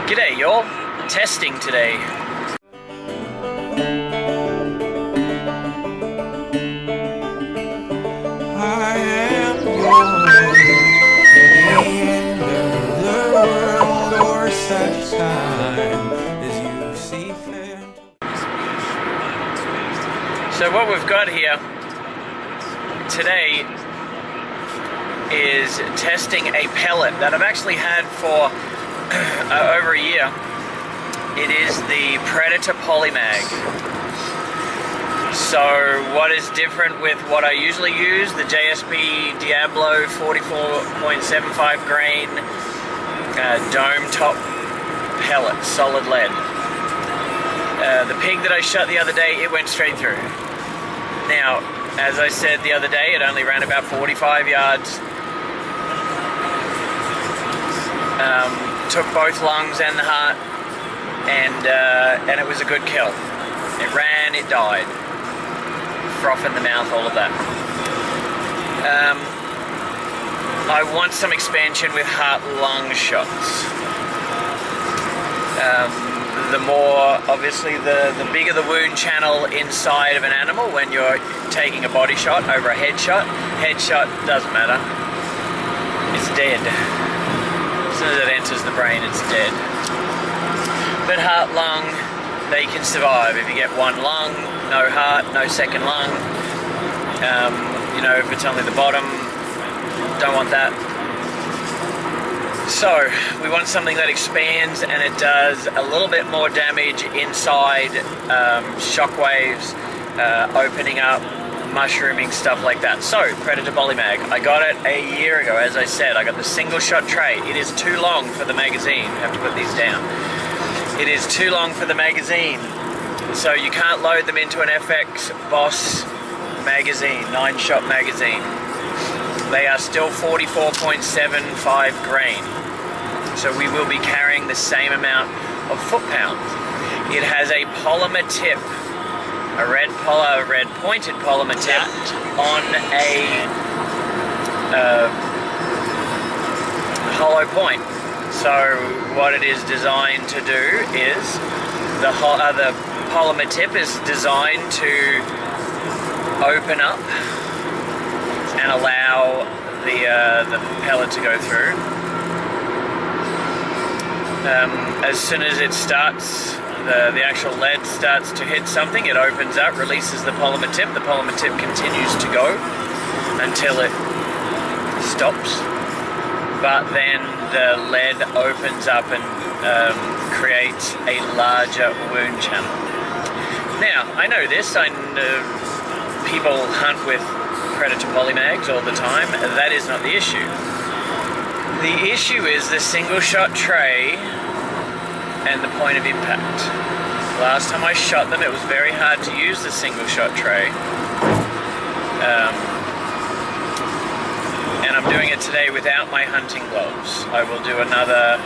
G'day y'all, testing today. I am yours, the end of the world or such time as you see fit. So what we've got here today is testing a pellet that I've actually had for over a year. It is the Predator Polymag. So what is different with what I usually use, the JSP Diablo 44.75 grain dome top pellet, solid lead. The pig that I shot the other day, it went straight through. Now, as I said the other day, it only ran about 45 yards. Took both lungs and the heart, and it was a good kill. It ran, it died. Froth in the mouth, all of that. I want some expansion with heart-lung shots. The more, obviously, the bigger the wound channel inside of an animal when you're taking a body shot over a headshot. Headshot doesn't matter. It's dead. As soon as it enters the brain, it's dead. But heart, lung, they can survive. If you get one lung, no heart, no second lung. You know, if it's only the bottom, don't want that. So, we want something that expands and it does a little bit more damage inside, shockwaves, opening up, mushrooming, stuff like that. So, Predator Polymag. I got it a year ago, as I said. I got the single shot tray. It is too long for the magazine. I have to put these down. It is too long for the magazine. So you can't load them into an FX Boss magazine, 9-shot magazine. They are still 44.75 grain. So we will be carrying the same amount of foot-pounds. It has a polymer tip, a red pointed polymer tip on a hollow point. So what it is designed to do is the polymer tip is designed to open up and allow the pellet to go through. As soon as it starts, the actual lead starts to hit something, it opens up, releases the polymer tip. The polymer tip continues to go until it stops. But then the lead opens up and creates a larger wound channel. Now, I know this. People hunt with Predator Polymags all the time. That is not the issue. The issue is the single shot tray and the point of impact. Last time I shot them, it was very hard to use the single shot tray. And I'm doing it today without my hunting gloves. I will do another,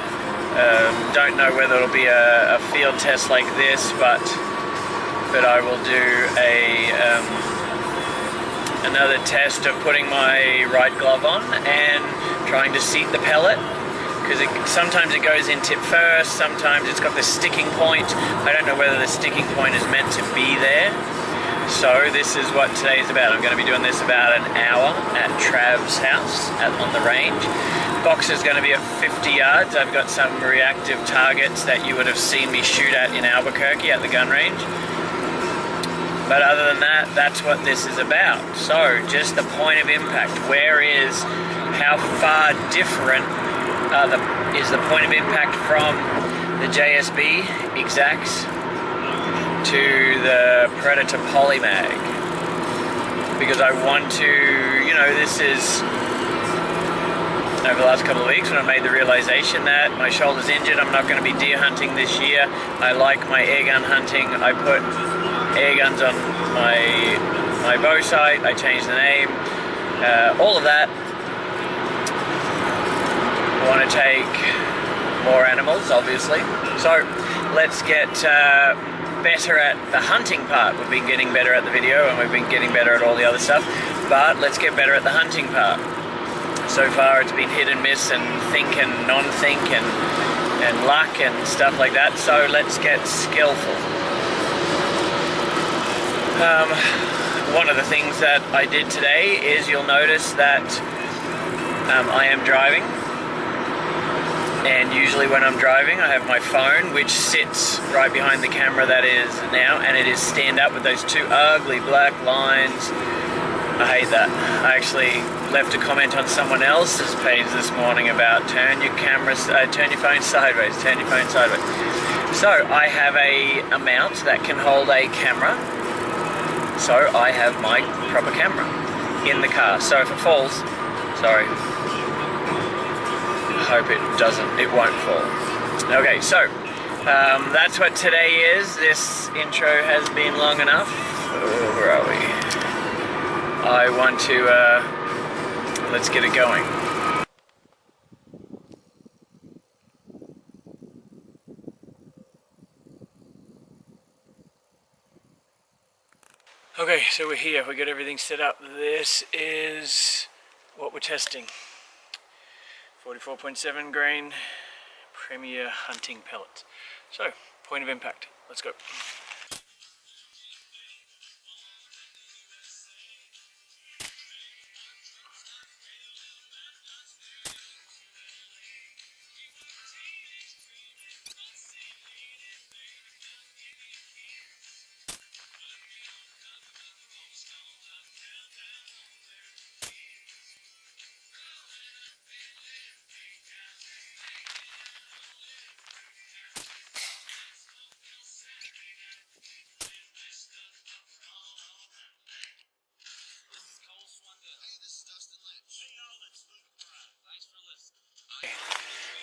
don't know whether it'll be a field test like this, but I will do another test of putting my right glove on and trying to seat the pellet, because sometimes it goes in tip first, sometimes it's got the sticking point. I don't know whether the sticking point is meant to be there. So this is what today is about. I'm going to be doing this about an hour at Trav's house on the range. Box is going to be at 50 yards. I've got some reactive targets that you would have seen me shoot at in Albuquerque at the gun range. But other than that, that's what this is about. So just the point of impact. How far different is the point of impact from the JSB exacts to the Predator Polymag, because I want to, you know, this is over the last couple of weeks when I made the realization that my shoulder's injured. I'm not going to be deer hunting this year. I like my air gun hunting. I put air guns on my bow sight. I changed the name, all of that. I want to take more animals, obviously. So let's get better at the hunting part. We've been getting better at the video and we've been getting better at all the other stuff, but let's get better at the hunting part. So far it's been hit and miss and think and non-think and luck and stuff like that, so let's get skillful. One of the things that I did today is you'll notice that I am driving, and usually when I'm driving I have my phone, which sits right behind the camera that is now, and it is stand up with those two ugly black lines. I hate that. I actually left a comment on someone else's page this morning about turn your phone sideways, turn your phone sideways. So I have a mount that can hold a camera, so I have my proper camera in the car. So if it falls, sorry, I hope it won't fall. Okay, so that's what today is. This intro has been long enough. Oh, where are we? I want to, let's get it going. Okay, so we're here, we got everything set up. This is what we're testing. 44.7 grain Premier hunting pellets. So, point of impact, let's go.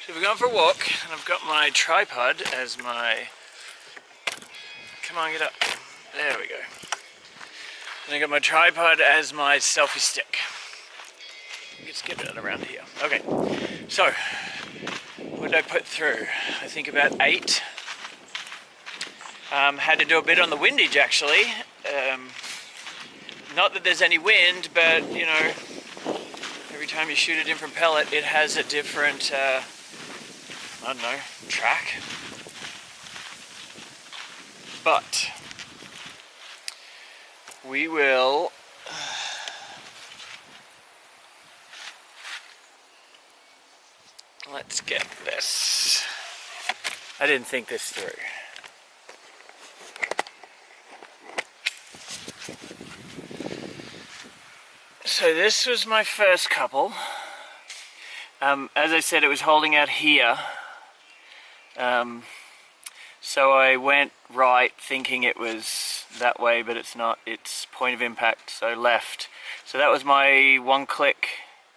So we're going for a walk, and I've got my tripod as my, come on, get up, there we go. And I got my tripod as my selfie stick. Let's get it around here. Okay, so what did I put through? I think about 8. Had to do a bit on the windage actually. Not that there's any wind, but you know, every time you shoot a different pellet, it has a different, I don't know, track. But we will let's get this. I didn't think this through. So this was my first couple. As I said, it was holding out here. So I went right thinking it was that way, but it's not. It's point of impact, so left. So that was my one click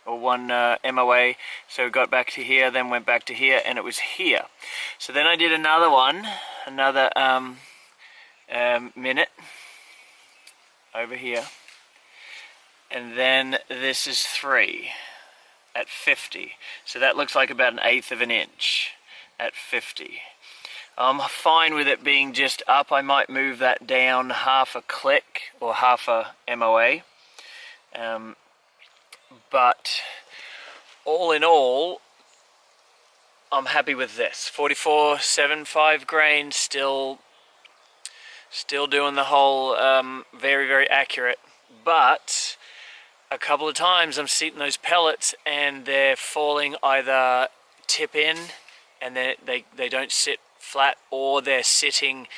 or one MOA. So got back to here, then went back to here, and it was here. So then I did another one, another minute over here. And then this is 3 at 50. So that looks like about 1/8 of an inch at 50. I'm fine with it being just up. I might move that down half a click or half a MOA. But all in all, I'm happy with this. 44.75 grain, still doing the whole very, very accurate. But a couple of times I'm seating those pellets and they're falling either tip in and they don't sit flat, or they're sitting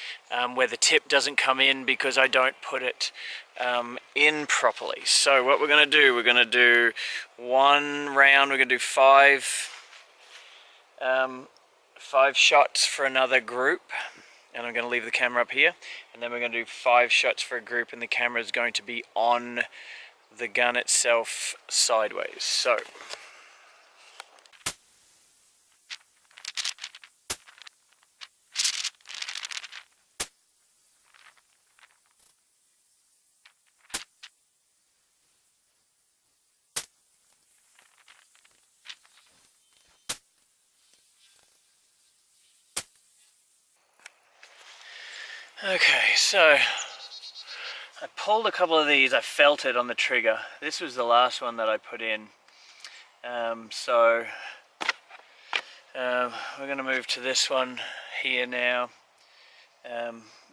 where the tip doesn't come in because I don't put it in properly. So what we're going to do, we're going to do one round, we're going to do 5 shots for another group, and I'm going to leave the camera up here, and then we're going to do 5 shots for a group, and the camera is going to be on the gun itself sideways. So okay, so I pulled a couple of these. I felt it on the trigger. This was the last one that I put in. We're going to move to this one here now,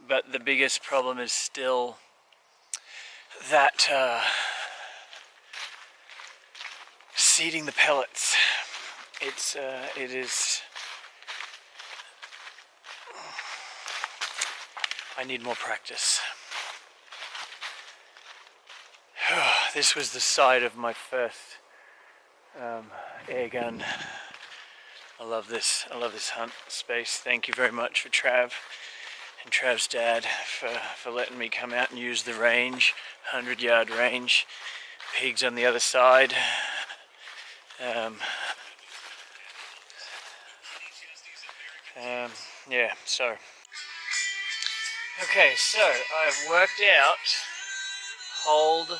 but the biggest problem is still that seeding the pellets. It is. I need more practice. This was the side of my first air gun. I love this. I love this hunt space. Thank you very much for Trav and Trav's dad for letting me come out and use the range, 100-yard range. Pigs on the other side. Yeah, so. Okay, so I've worked out, hold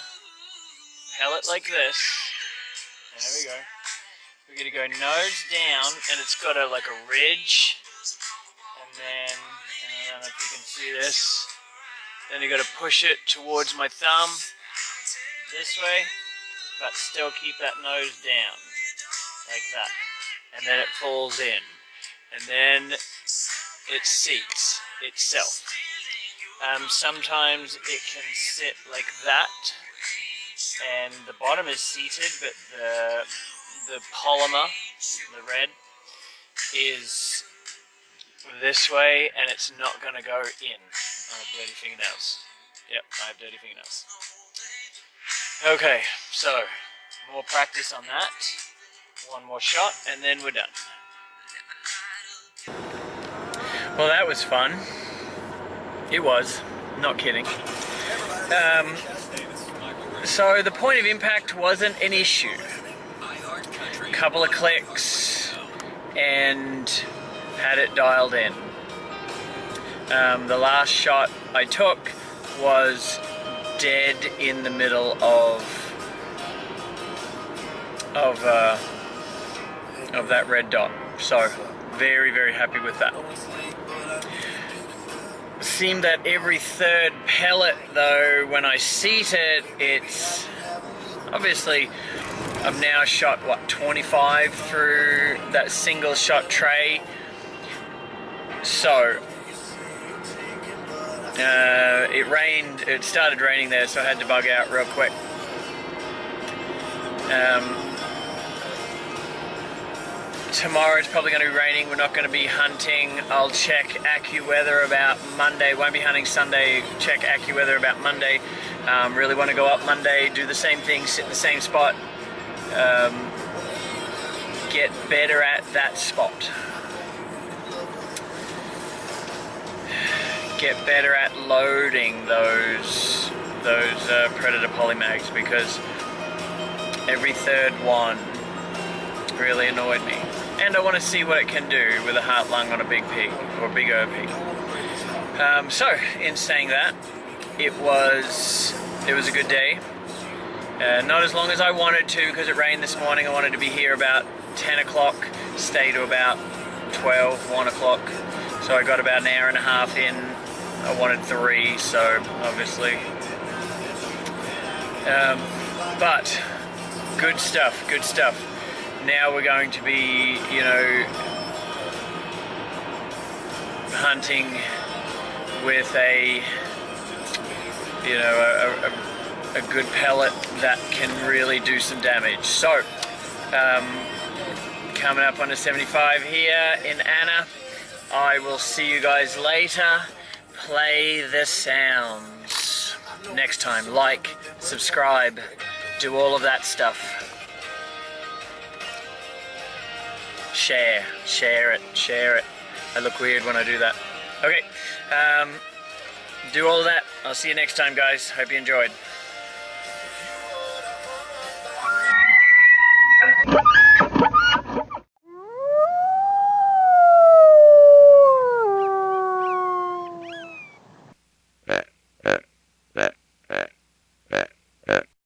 pellet like this. There we go. We're going to go nose down, and it's got like a ridge, and then, I don't know if you can see this, then you got to push it towards my thumb, this way, but still keep that nose down, like that, and then it falls in, and then it seats itself. Sometimes it can sit like that, and the bottom is seated, but the polymer, the red, is this way, and it's not going to go in. I have dirty fingernails. Yep, I have dirty fingernails. Okay, so more practice on that. One more shot, and then we're done. Well, that was fun. It was, not kidding. So the point of impact wasn't an issue. A couple of clicks and had it dialed in. The last shot I took was dead in the middle of that red dot. So very, very happy with that. Seemed that every third pellet, though, when I seat it, it's obviously I've now shot what, 25 through that single shot tray. So it rained. It started raining there, so I had to bug out real quick. Tomorrow it's probably going to be raining. We're not going to be hunting. I'll check AccuWeather about Monday. Won't be hunting Sunday. Check AccuWeather about Monday. Really want to go up Monday, do the same thing, sit in the same spot. Get better at that spot. Get better at loading those Predator Polymags, because every third one really annoyed me. And I want to see what it can do with a heart lung on a big pig, or a bigger pig. So, in saying that, it was a good day. Not as long as I wanted to, because it rained this morning. I wanted to be here about 10 o'clock, stay to about 12, 1 o'clock. So I got about an hour and a half in. I wanted 3, so obviously. But good stuff, good stuff. Now we're going to be, hunting with a good pellet that can really do some damage. So, coming up on the 75 here in Anna. I will see you guys later. Play the sounds. Next time, like, subscribe, do all of that stuff. Share it. I look weird when I do that. Okay, do all of that. I'll see you next time, guys. Hope you enjoyed.